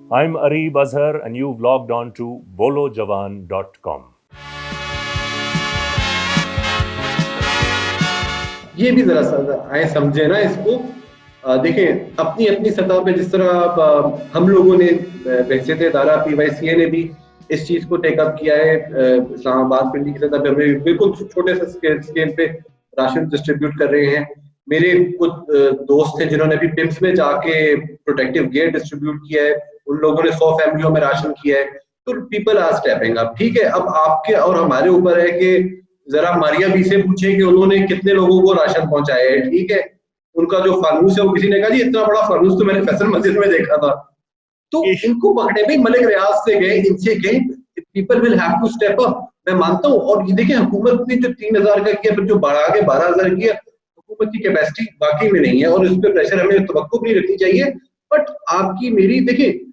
I'm Areeb Azhar and you've logged on to bolojawan.com. ये भी जरा सा आए समझे ना इसको। देखें अपनी अपनी सतह पे जिस तरह हम लोगों ने बहसीत इदारा PYCA ने भी इस चीज को टेकअप किया है। इस्लामाबाद पिंडी की सतह पे हमें बिल्कुल छोटे से स्केल पे राशन डिस्ट्रीब्यूट कर रहे हैं। मेरे कुछ दोस्त थे जिन्होंने भी पिम्स में जाके प्रोटेक्टिव गियर डिस्ट्रीब्यूट किया है, उन लोगों ने 100 फैमिलियों में राशन किया है। तो पीपल आर स्टेपिंग अप। ठीक है, अब आपके और हमारे ऊपर है कि जरा मारिया बी से पूछे कि उन्होंने कितने लोगों को राशन पहुंचाया है। ठीक है, उनका जो फानूस है वो किसी ने कहा जी इतना बड़ा फानूस तो मैंने फैसल मस्जिद में देखा था। तो इनको पकड़े भी मलिक रियाज से गए, इनसे गए, people will have to step up. मैं मानता हूँ। और ये देखिए हुकूमत ने जो 3000 का किया, फिर जो बढ़ा के 12000 किया, हुकूमत की कैपेसिटी वाकई में नहीं है और इस पर प्रेशर हमें तवक्कुफ नहीं रखनी चाहिए। बट आपकी मेरी देखिए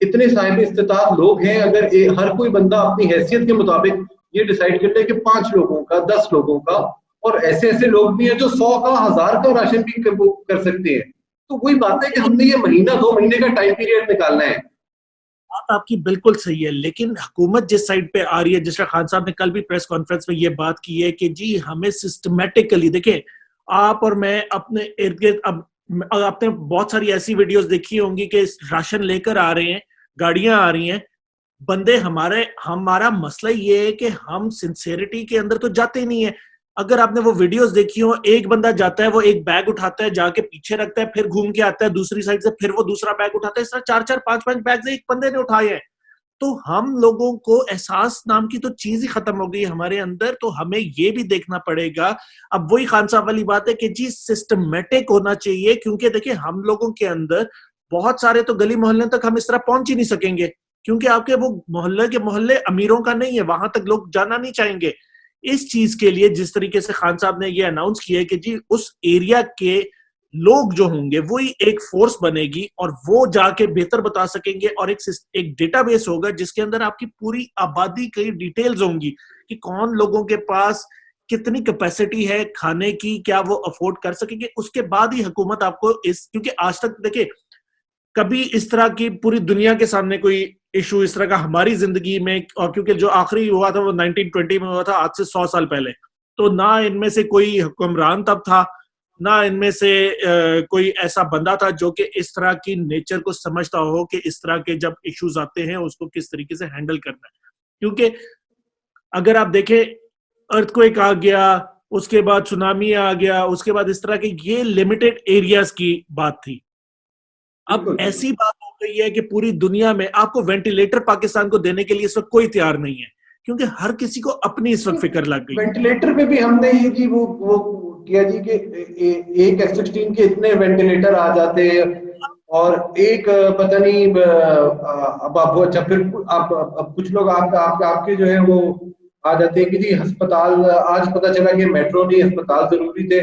इतने साहिब इस्तिताअत लोग हैं, अगर हर कोई बंदा अपनी हैसियत के मुताबिक ये डिसाइड कर ले कि 5 लोगों का 10 लोगों का, और ऐसे ऐसे लोग भी हैं जो 100 का 1000 का राशन भी कर सकते हैं। तो वही बात है कि हमने ये महीना 2 महीने का टाइम पीरियड निकालना है। बात आपकी बिल्कुल सही है, लेकिन हुकूमत जिस साइड पे आ रही है, जिस तरह खान साहब ने कल भी प्रेस कॉन्फ्रेंस में ये बात की है कि जी हमें सिस्टमेटिकली, देखिए आप और मैं अपने इर्द गिर्द, अब आपने बहुत सारी ऐसी वीडियोस देखी होंगी कि राशन लेकर आ रहे हैं, गाड़ियां आ रही हैं, बंदे हमारा मसला ये है कि हम सिंसेरिटी के अंदर तो जाते ही नहीं है। अगर आपने वो वीडियोस देखी हो, एक बंदा जाता है, वो एक बैग उठाता है, जाके पीछे रखता है, फिर घूम के आता है दूसरी साइड से, फिर वो दूसरा बैग उठाता है। इस तरह 4-4 5-5 बैग एक बंदे ने उठाए हैं। तो हम लोगों को एहसास नाम की तो चीज ही खत्म हो गई हमारे अंदर। तो हमें ये भी देखना पड़ेगा। अब वही खान साहब वाली बात है कि जी सिस्टमेटिक होना चाहिए, क्योंकि देखिए हम लोगों के अंदर बहुत सारे तो गली मोहल्ले तक हम इस तरह पहुंच ही नहीं सकेंगे, क्योंकि आपके वो मोहल्ले के मोहल्ले अमीरों का नहीं है, वहां तक लोग जाना नहीं चाहेंगे। इस चीज के लिए जिस तरीके से खान साहब ने ये अनाउंस किया है कि जी उस एरिया के लोग जो होंगे वही एक फोर्स बनेगी और वो जाके बेहतर बता सकेंगे, और एक डेटाबेस होगा जिसके अंदर आपकी पूरी आबादी की डिटेल्स होंगी कि कौन लोगों के पास कितनी कैपेसिटी है खाने की, क्या वो अफोर्ड कर सकेंगे। उसके बाद ही हुकूमत आपको क्योंकि आज तक देखिए कभी इस तरह की पूरी दुनिया के सामने कोई इशू इस तरह का हमारी जिंदगी में, और क्योंकि जो आखिरी हुआ था वो 1920 में हुआ था, आज से 100 साल पहले, तो ना इनमें से कोई हुक्मरान तब था, ना इनमें से कोई ऐसा बंदा था जो कि इस तरह की नेचर को समझता हो कि इस तरह के जब इश्यूज आते हैं उसको किस तरीके से हैंडल करना है। क्योंकि अगर आप देखें, अर्थक्वेक आ गया, उसके बाद सुनामी आ गया, उसके बाद इस तरह के ये लिमिटेड एरियाज की बात थी। अब ऐसी बात हो गई है कि पूरी दुनिया में आपको वेंटिलेटर पाकिस्तान को देने के लिए इस वक्त कोई तैयार नहीं है, क्योंकि हर किसी को अपनी इस वक्त फिक्र लग गई। वेंटिलेटर पे भी हमने ये जी वो किया जी कि एक F-16 के इतने वेंटिलेटर आ जाते हैं, और एक पता नहीं अब आप अच्छा फिर अब कुछ लोग आपके जो है वो आ जाते हैं कि जी अस्पताल, आज पता चला कि मेट्रो नहीं अस्पताल जरूरी थे।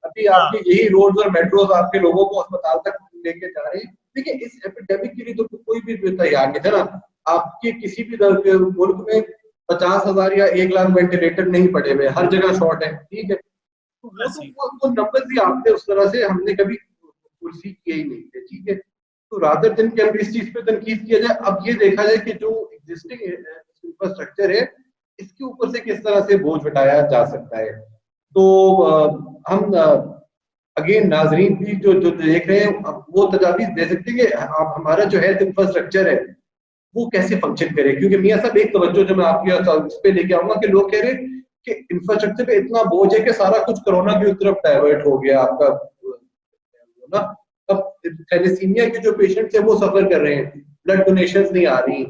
अभी आपके यही रोड और मेट्रोज आपके लोगों को अस्पताल तक लेके जा रहे हैं। देखिए इस एपिडेमिक के लिए तो कोई भी तैयार नहीं था ना। आपके किसी भी मुल्क में 50,000 या 1 लाख वेंटिलेटर नहीं पड़े हुए, हर जगह शॉर्ट है। ठीक है, तो वो नंबर भी आपने उस तरह से हमने कभी कुर्सी किए ही नहीं थे। ठीक है, तो रादर दिन के इस चीज पे तनकीद किया जाए, अब ये देखा जाए कि जो एग्जिस्टिंग इंफ्रास्ट्रक्चर है इसके ऊपर से किस तरह से बोझ हटाया जा सकता है। तो हम अगेन नाजरीन भी जो जो देख रहे हैं वो तजावीज दे सकते हैं कि आप हमारा जो हेल्थ इंफ्रास्ट्रक्चर है वो कैसे फंक्शन करे। क्योंकि मियां साहब एक तवज्जो जो मैं आपके इस पे लेके आऊंगा कि लोग कह रहे हैं कि इंफ्रास्ट्रक्चर पे इतना बोझ है कि सारा कुछ कोरोना की तरफ डाइवर्ट हो गया आपका ना। अब थैलेसीमिया के जो पेशेंट्स हैं वो सफर कर रहे हैं, ब्लड डोनेशन नहीं आ रही।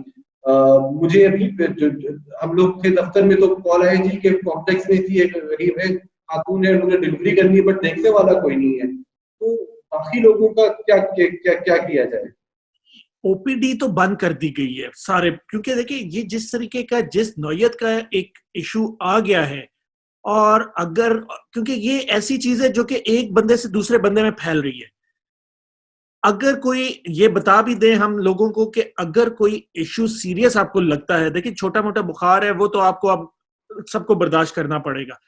मुझे अभी हम लोग के दफ्तर में तो कॉल आए जी के कॉम्प्लेक्स में थी एक गरीब है खातून है, उन्होंने डिलीवरी करनी है बट देखने वाला कोई नहीं है। तो बाकी लोगों का क्या क्या क्या, क्या किया जाए। ओपीडी तो बंद कर दी गई है सारे, क्योंकि देखिए ये जिस तरीके का जिस नौयत का एक इशू आ गया है, और अगर क्योंकि ये ऐसी चीज है जो कि एक बंदे से दूसरे बंदे में फैल रही है। अगर कोई ये बता भी दे हम लोगों को कि अगर कोई इश्यू सीरियस आपको लगता है, देखिए छोटा मोटा बुखार है वो तो आपको अब सबको बर्दाश्त करना पड़ेगा,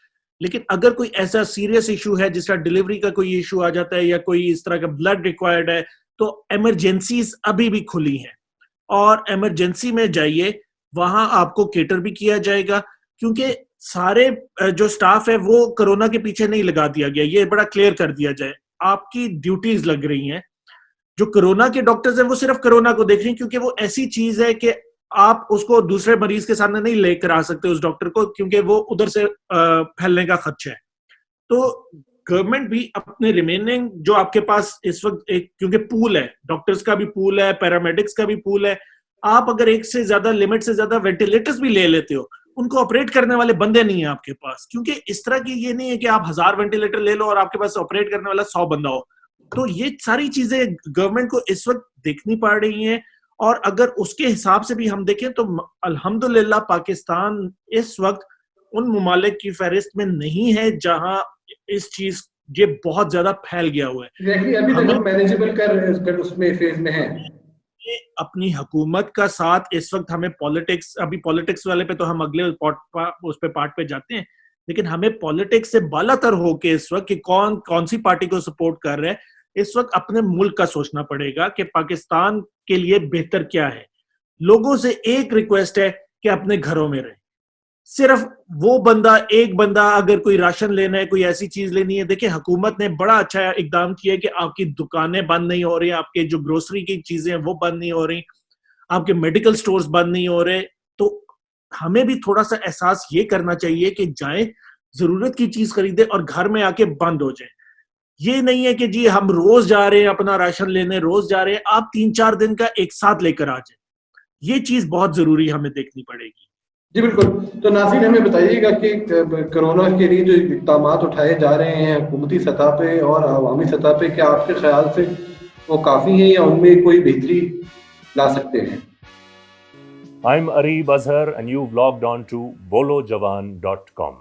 लेकिन अगर कोई ऐसा सीरियस इशू है जिसका डिलीवरी का कोई इशू आ जाता है या कोई इस तरह का ब्लड रिक्वायर्ड है, तो इमरजेंसीज अभी भी खुली हैं और इमरजेंसी में जाइए, वहां आपको केटर भी किया जाएगा, क्योंकि सारे जो स्टाफ है वो कोरोना के पीछे नहीं लगा दिया गया, ये बड़ा क्लियर कर दिया जाए। आपकी ड्यूटीज लग रही हैं। जो कोरोना के डॉक्टर्स हैं वो सिर्फ कोरोना को देख रहे हैं, क्योंकि वो ऐसी चीज है कि आप उसको दूसरे मरीज के सामने नहीं लेकर आ सकते उस डॉक्टर को, क्योंकि वो उधर से फैलने का खदशा है। तो गवर्नमेंट भी अपने रिमेनिंग जो आपके पास इस वक्त एक, क्योंकि पूल है, डॉक्टर्स का भी पूल है, पैरामेडिक्स का भी पूल है, आप अगर एक से ज्यादा लिमिट से ज्यादा वेंटिलेटर्स भी ले लेते हो, उनको ऑपरेट करने वाले बंदे नहीं है आपके पास, क्योंकि इस तरह की ये नहीं है कि आप 1000 वेंटिलेटर ले लो और आपके पास ऑपरेट करने वाला 100 बंदा हो। तो ये सारी चीजें गवर्नमेंट को इस वक्त देखनी पड़ रही हैं, और अगर उसके हिसाब से भी हम देखें तो अल्हम्दुलिल्लाह पाकिस्तान इस वक्त उन ममालिक की फहरिस्त में नहीं है जहां इस चीज ये बहुत ज्यादा फैल गया हुआ है। अभी तक हम मैनेजेबल कर उसमें फेज में हैं। अपनी हुकूमत का साथ इस वक्त हमें पॉलिटिक्स, अभी पॉलिटिक्स वाले पे तो हम अगले उस पे पार्ट पे जाते हैं, लेकिन हमें पॉलिटिक्स से बालातर होके इस वक्त कि कौन सी पार्टी को सपोर्ट कर रहे हैं, इस वक्त अपने मुल्क का सोचना पड़ेगा कि पाकिस्तान के लिए बेहतर क्या है। लोगों से एक रिक्वेस्ट है कि अपने घरों में रहें। सिर्फ वो बंदा, एक बंदा अगर कोई राशन लेना है, कोई ऐसी चीज लेनी है, देखिए हुकूमत ने बड़ा अच्छा इकदाम किया है कि आपकी दुकानें बंद नहीं हो रही, आपके जो ग्रोसरी की चीजें हैं वो बंद नहीं हो रही, आपके मेडिकल स्टोर्स बंद नहीं हो रहे। तो हमें भी थोड़ा सा एहसास ये करना चाहिए कि जाएं, जरूरत की चीज खरीदें और घर में आके बंद हो जाए। ये नहीं है कि जी हम रोज जा रहे हैं अपना राशन लेने, रोज जा रहे हैं, आप 3-4 दिन का एक साथ लेकर आ जाए। ये चीज बहुत जरूरी हमें देखनी पड़ेगी। जी बिल्कुल। तो नाज़रीन, हमें बताइएगा कि कोरोना के लिए जो इक़दाम उठाए जा रहे हैं हुकूमती सतह पे और अवामी सतह पे, क्या आपके ख्याल से वो काफ़ी हैं या उनमें कोई बेहतरी ला सकते हैं? I'm Areeb Azhar and you've logged on to bolojawan.com.